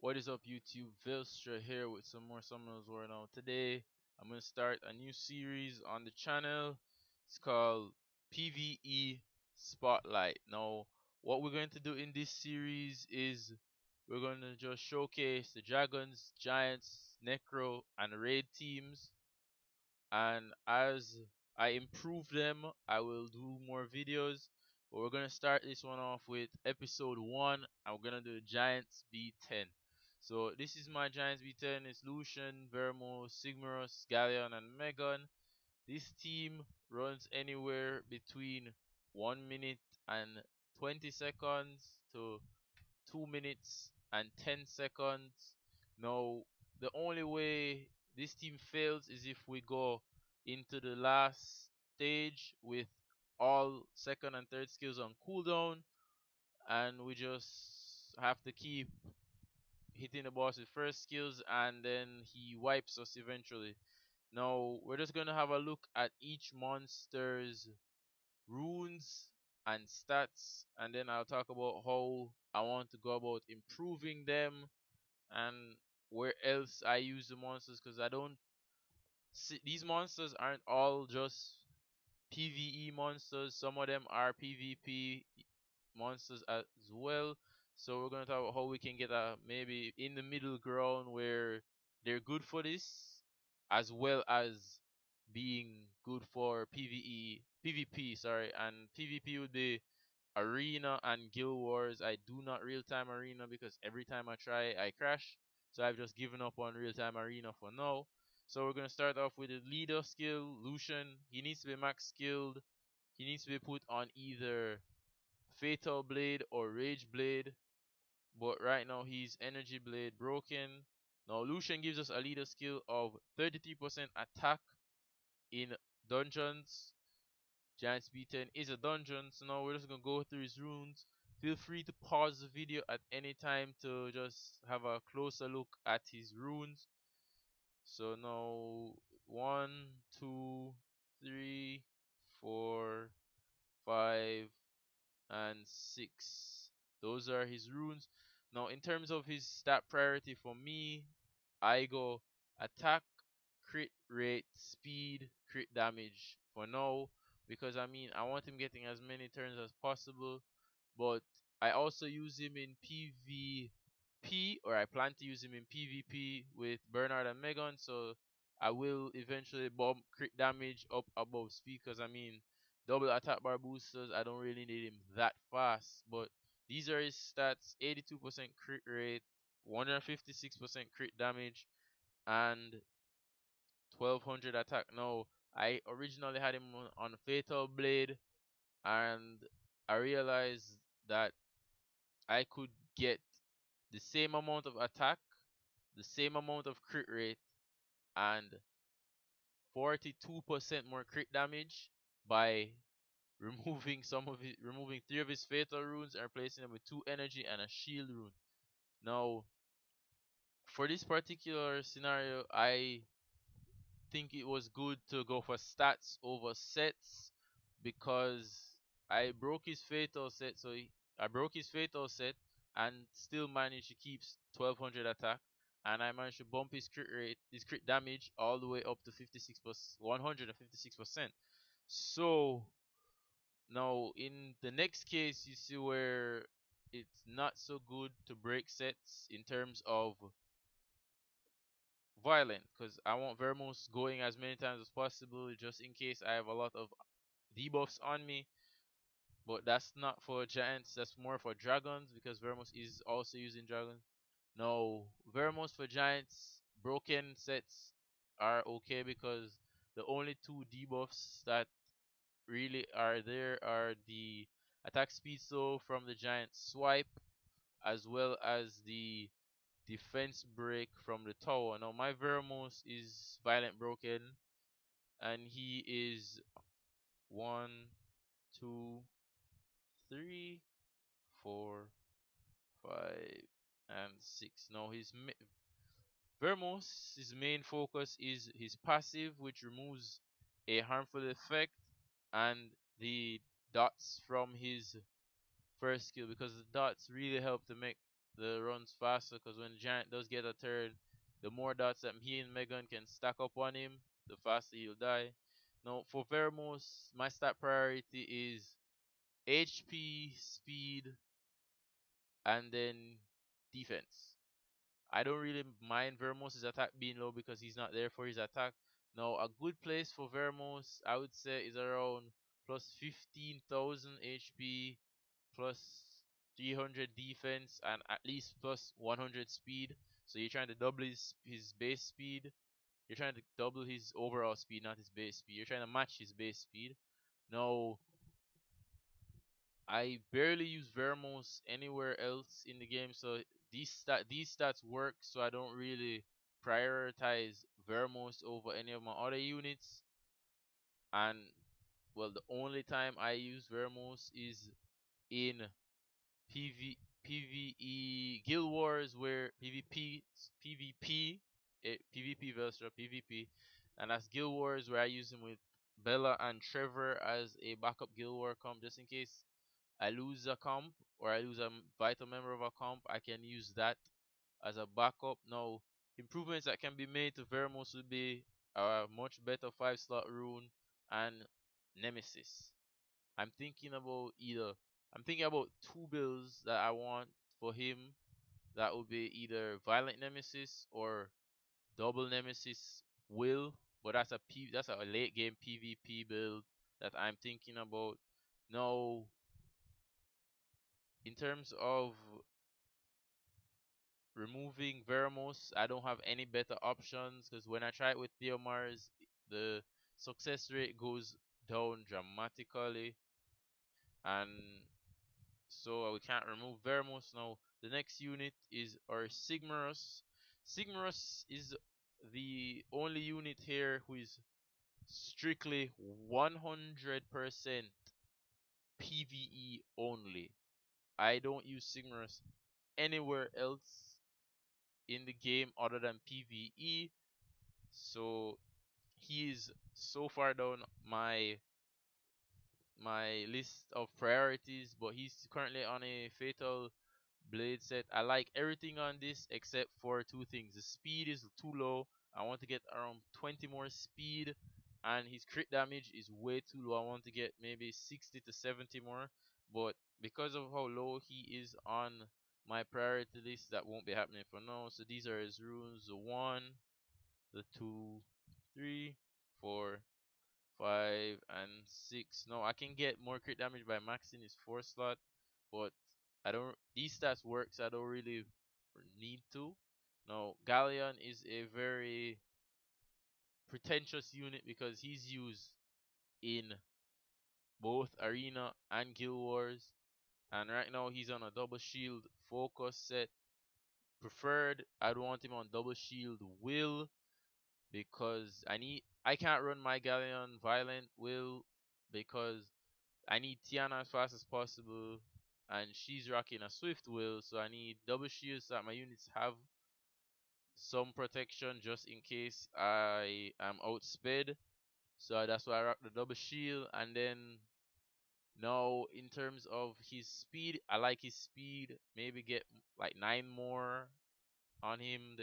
What is up, YouTube? Vilstra here with some more Summoners War. Now, today I'm going to start a new series on the channel. It's called PvE Spotlight. Now, what we're going to do in this series is we're going to just showcase the Dragons, Giants, Necro, and Raid teams. And as I improve them, I will do more videos. But we're going to start this one off with episode 1, and we're going to do Giants B10. So this is my Giants B10. It's Lushen, Veremos, Sigmarus, Galleon, and Megan. This team runs anywhere between 1 minute and 20 seconds to 2 minutes and 10 seconds. Now, the only way this team fails is if we go into the last stage with all second and third skills on cooldown, and we just have to keep hitting the boss with first skills, and then he wipes us eventually. Now, we're just going to have a look at each monster's runes and stats, and then I'll talk about how I want to go about improving them and where else I use the monsters, because I don't see these monsters aren't all just PvE monsters. Some of them are PvP monsters as well. So we're gonna talk about how we can get a maybe in the middle ground where they're good for this as well as being good for PvP, sorry, and PvP would be Arena and Guild Wars. I do not real time Arena because every time I try I crash. So I've just given up on real time Arena for now. So we're gonna start off with the leader skill, Lucien. He needs to be max skilled. He needs to be put on either Fatal Blade or Rage Blade. But right now he's Energy Blade broken. Now Lucien gives us a leader skill of 33% attack in dungeons. Giants B10 is a dungeon, so now we're just gonna go through his runes. Feel free to pause the video at any time to just have a closer look at his runes. So now 1, 2, 3, 4, 5, and 6. Those are his runes. Now in terms of his stat priority for me, I go attack, crit rate, speed, crit damage for now, because I mean I want him getting as many turns as possible, but I also use him in PvP, or I plan to use him in PvP with Bernard and Megan, so I will eventually bump crit damage up above speed, because I mean double attack bar boosters, I don't really need him that fast. But these are his stats: 82% crit rate, 156% crit damage, and 1200 attack. Now, I originally had him on Fatal Blade, and I realized that I could get the same amount of attack, the same amount of crit rate, and 42% more crit damage by removing 3 of his fatal runes and replacing them with 2 energy and a shield rune. Now, for this particular scenario, I think it was good to go for stats over sets, because I broke his fatal set, I broke his fatal set and still managed to keep 1200 attack, and I managed to bump his crit rate, his crit damage all the way up to 156%. So now in the next case, you see where it's not so good to break sets in terms of violent, because I want Veremos going as many times as possible just in case I have a lot of debuffs on me. But that's not for giants, that's more for dragons, because Veremos is also using dragons. Now, Veremos for giants, broken sets are okay, because the only 2 debuffs that really are there are the attack speed slow from the giant swipe, as well as the defense break from the tower. Now my Veromos is violent broken, and he is 1, 2, 3, 4, 5, and 6. Now Veromos' main focus is his passive, which removes a harmful effect, and the dots from his first skill, because the dots really help to make the runs faster because when the giant does get a turn, the more dots that he and Megan can stack up on him, the faster he'll die. Now for Veremos, my stat priority is HP, speed, and then defense. I don't really mind Veremos' attack being low because he's not there for his attack. Now, a good place for Veremos, I would say, is around plus 15,000 HP, plus 300 defense, and at least plus 100 speed. So you're trying to double his base speed. You're trying to double his overall speed, not his base speed. You're trying to match his base speed. Now, I barely use Veremos anywhere else in the game, so these stats work. So I don't really prioritize Veremos over any of my other units. And well, the only time I use Veremos is in PvE Guild Wars, where PvP versus PvP, and that's Guild Wars where I use him with Bella and Trevor as a backup Guild War comp just in case I lose a comp or I lose a vital member of a comp, I can use that as a backup. Now, improvements that can be made to Veremos would be a much better 5-slot rune and Nemesis. I'm thinking about either I'm thinking about two builds that I want for him. That would be either Violent Nemesis or Double Nemesis Will, but that's a late game PvP build that I'm thinking about. Now, in terms of removing Veremos, I don't have any better options because when I try it with Theomars, the success rate goes down dramatically, and so we can't remove Veremos. Now, the next unit is our Sigmarus. Sigmarus is the only unit here who is strictly 100% PvE only. I don't use Sigmarus anywhere else in the game other than PvE. So he is so far down my list of priorities, but he's currently on a fatal blade set. I like everything on this except for two things. The speed is too low. I want to get around 20 more speed, and his crit damage is way too low. I want to get maybe 60 to 70 more, but because of how low he is on my priority list, that won't be happening for now. So these are his runes: the 1, the 2, 3, 4, 5, and 6. No, I can get more crit damage by maxing his 4-slot, but I don't. These stats work, so I don't really need to. No, Galleon is a very pretentious unit because he's used in both Arena and Guild Wars, and right now he's on a double shield focus set. Preferred, I'd want him on double shield will because I can't run my Galleon violent will because I need Tiana as fast as possible, and she's rocking a swift will, so I need double shields so that my units have some protection just in case I am outsped. So that's why I rock the double shield. And then now in terms of his speed, I like his speed. Maybe get like 9 more on him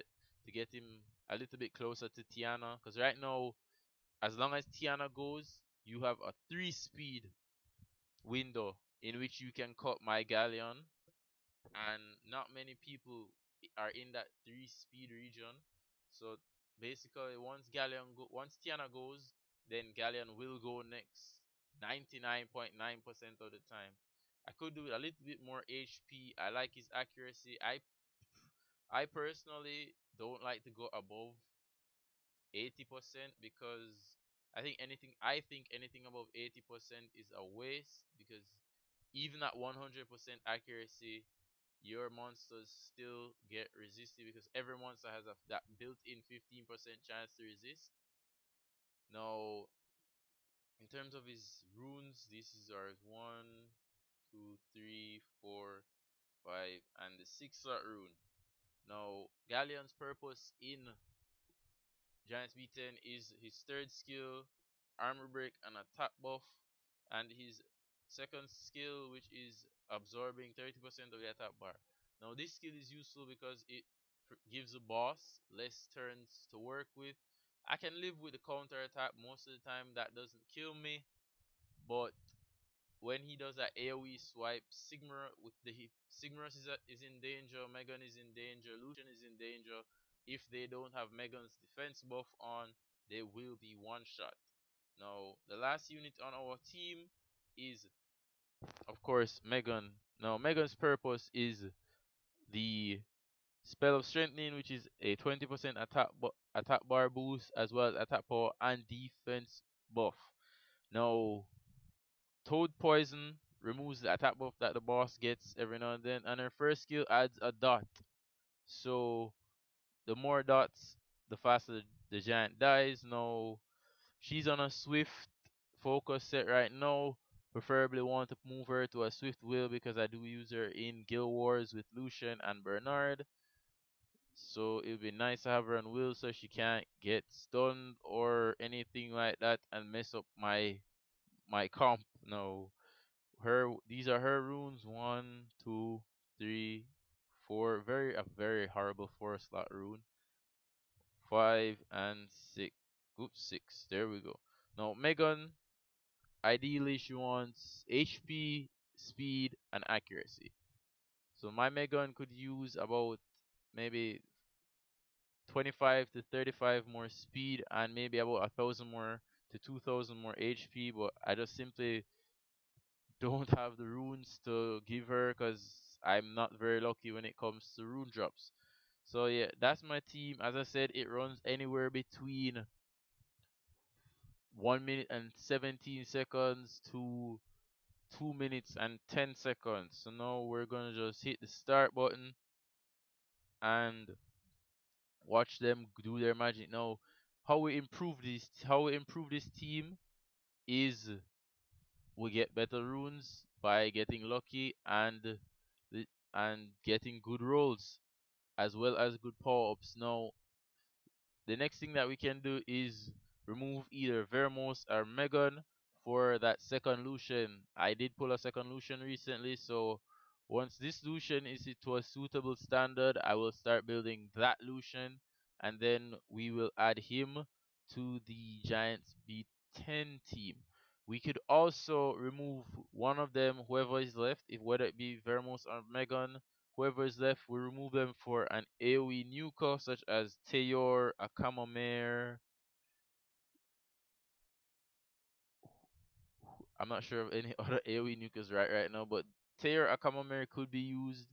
to get him a little bit closer to Tiana. Because right now, as long as Tiana goes, you have a 3 speed window in which you can cut my Galleon, and not many people are in that 3 speed region. So basically, once Tiana goes, then Galleon will go next 99.9% of the time. I could do a little bit more HP. I like his accuracy. I personally don't like to go above 80% because I think anything above 80% is a waste because even at 100% accuracy, your monsters still get resisted because every monster has that built-in 15% chance to resist. Now, in terms of his runes, this is our 1, 2, 3, 4, 5, and the 6-slot rune. Now, Galleon's purpose in Giants B10 is his third skill, armor break and attack buff, and his second skill, which is absorbing 30% of the attack bar. Now this skill is useful because it gives a boss less turns to work with. I can live with the counter attack most of the time, that doesn't kill me, but when he does that AoE swipe, Sigmarus is in danger, Megan is in danger, Lucien is in danger. If they don't have Megan's defense buff on, they will be one shot. Now, the last unit on our team is, of course, Megan. Now, Megan's purpose is the spell of strengthening, which is a 20% attack bar boost, as well as attack power and defense buff. Now, Toad Poison removes the attack buff that the boss gets every now and then, and her first skill adds a dot. So the more dots, the faster the giant dies. Now she's on a swift focus set right now. Preferably want to move her to a swift will because I do use her in Guild Wars with Lucien and Bernard. So it would be nice to have her on will so she can't get stunned or anything like that and mess up my comp. No. These are her runes. 1, 2, 3, 4. A very horrible 4-slot rune. 5 and 6. Oops, 6. There we go. Now Megan, ideally she wants HP, speed, and accuracy. So my Megan could use about maybe 25 to 35 more speed and maybe about 1,000 more to 2,000 more HP, but I just simply don't have the runes to give her because I'm not very lucky when it comes to rune drops. So yeah, that's my team. As I said, it runs anywhere between 1 minute and 17 seconds to 2 minutes and 10 seconds. So now we're gonna just hit the start button and watch them do their magic. Now, how we improve this team is we get better runes by getting lucky and getting good rolls as well as good power ups. Now, the next thing that we can do is remove either Veremos or Megan for that second Lushen. I did pull a second Lushen recently, so once this Lushen is to a suitable standard, I will start building that Lushen, and then we will add him to the Giants B10 team. We could also remove one of them, whoever is left, if whether it be Veremos or Megan. Whoever is left, we remove them for an AoE nuker such as Teor, a Camomere. I'm not sure of any other AoE nukers right now, but Teor, a Camomere could be used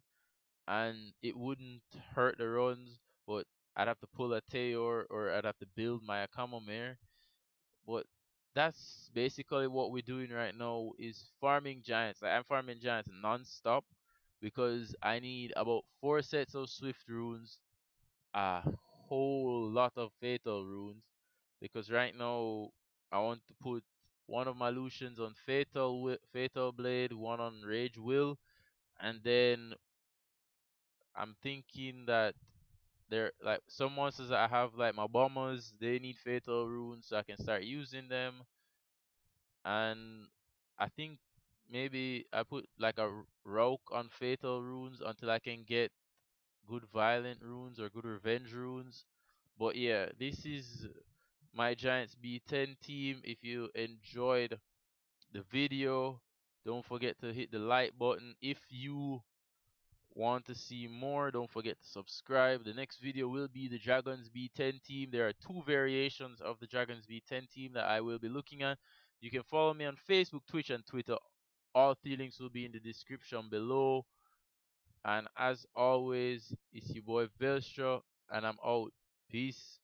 and it wouldn't hurt the runs, but I'd have to pull a Teor or I'd have to build my Camomere. But that's basically what we're doing right now is farming giants. Like I'm farming giants non-stop because I need about 4 sets of Swift runes, a whole lot of fatal runes, because right now I want to put one of my Lucians on fatal blade, one on rage will, and then I'm thinking that there like some monsters that I have like my bombers, they need fatal runes so I can start using them. And I think maybe I put like a rogue on fatal runes until I can get good violent runes or good revenge runes. But yeah, this is my Giants B10 team. If you enjoyed the video, don't forget to hit the like button. If you want to see more, don't forget to subscribe. The next video will be the Dragons B10 team. There are 2 variations of the Dragons B10 team that I will be looking at. You can follow me on Facebook, Twitch, and Twitter. All 3 links will be in the description below. And as always, it's your boy Velstra, and I'm out. Peace.